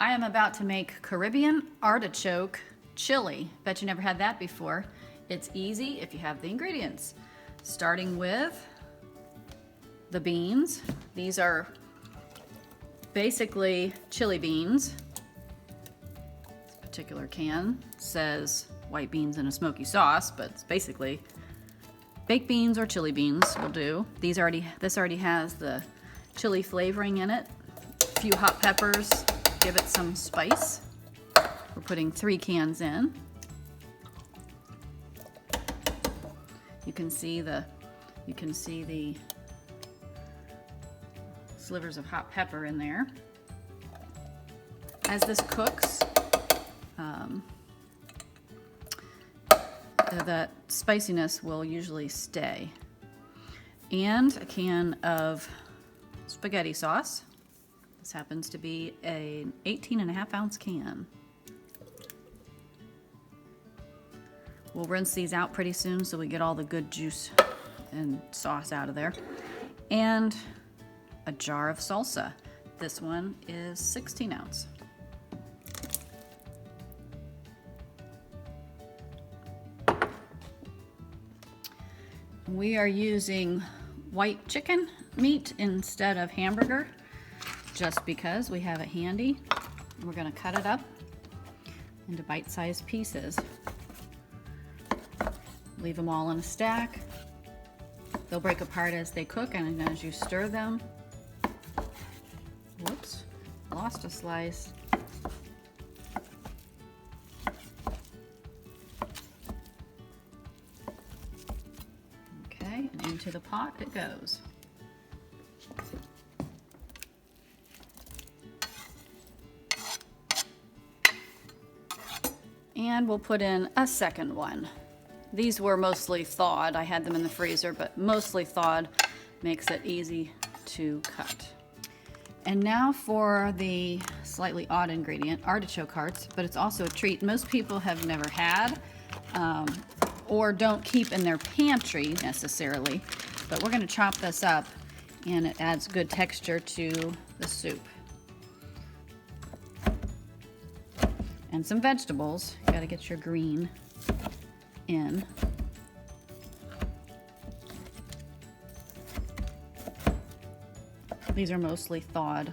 I am about to make Caribbean artichoke chili. Bet you never had that before. It's easy if you have the ingredients. Starting with the beans. These are basically chili beans. This particular can says white beans in a smoky sauce, but it's basically baked beans or chili beans will do. This already has the chili flavoring in it. A few hot peppers, give it some spice. We're putting 3 cans in. You can see the slivers of hot pepper in there. As this cooks, the spiciness will usually stay. And a can of spaghetti sauce. This happens to be an 18.5-ounce can. We'll rinse these out pretty soon so we get all the good juice and sauce out of there. And a jar of salsa. This one is 16 ounce. We are using white chicken meat instead of hamburger, just because we have it handy. We're going to cut it up into bite-sized pieces. Leave them all in a stack. They'll break apart as they cook and as you stir them. Whoops, lost a slice. Okay, and into the pot it goes. And we'll put in a second one. These were mostly thawed. I had them in the freezer, but mostly thawed makes it easy to cut. And now for the slightly odd ingredient, artichoke hearts, but it's also a treat most people have never had or don't keep in their pantry necessarily. But we're going to chop this up and it adds good texture to the soup. And some vegetables. You got to get your green in. These are mostly thawed.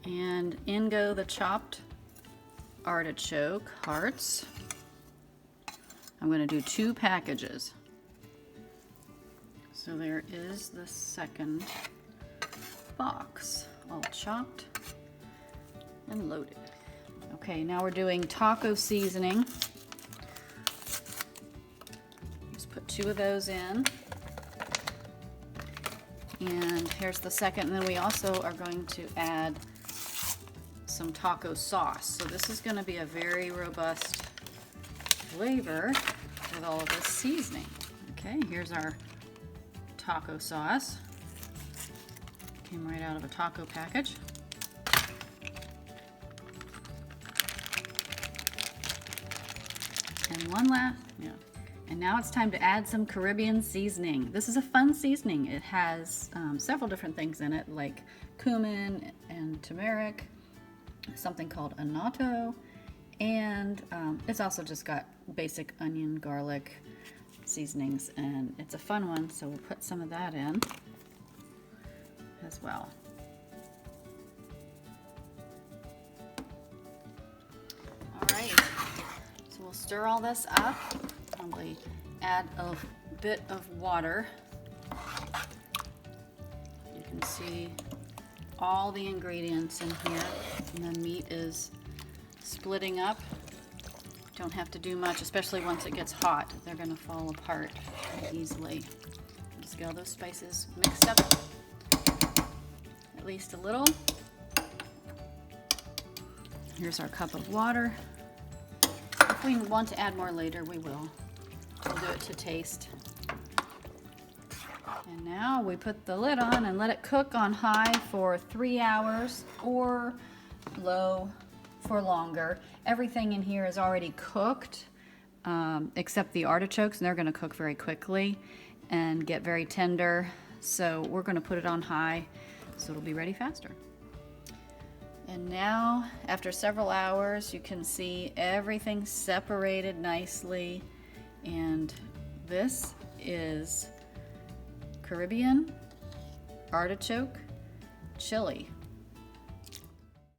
And in go the chopped artichoke hearts. I'm going to do 2 packages. So there is the second box, all chopped and loaded. Okay, now we're doing taco seasoning. Just put 2 of those in. And here's the second, and then we also are going to add some taco sauce. So this is going to be a very robust flavor with all of this seasoning. Okay, here's our taco sauce. Came right out of a taco package. And one last, And now it's time to add some Caribbean seasoning. This is a fun seasoning. It has several different things in it, like cumin and turmeric, something called annatto, and it's also just got basic onion, garlic seasonings, and it's a fun one, so we'll put some of that in as well. All right, so we'll stir all this up. Probably add a bit of water. You can see all the ingredients in here, and the meat is splitting up. Don't have to do much, especially once it gets hot. They're going to fall apart easily. Just get all those spices mixed up at least a little. Here's our cup of water. If we want to add more later, we will. We'll do it to taste. And now we put the lid on and let it cook on high for 3 hours or low for longer. Everything in here is already cooked except the artichokes, and they're going to cook very quickly. and get very tender. So we're going to put it on high so it'll be ready faster. And now, after several hours, you can see everything separated nicely. And this is Caribbean artichoke chili.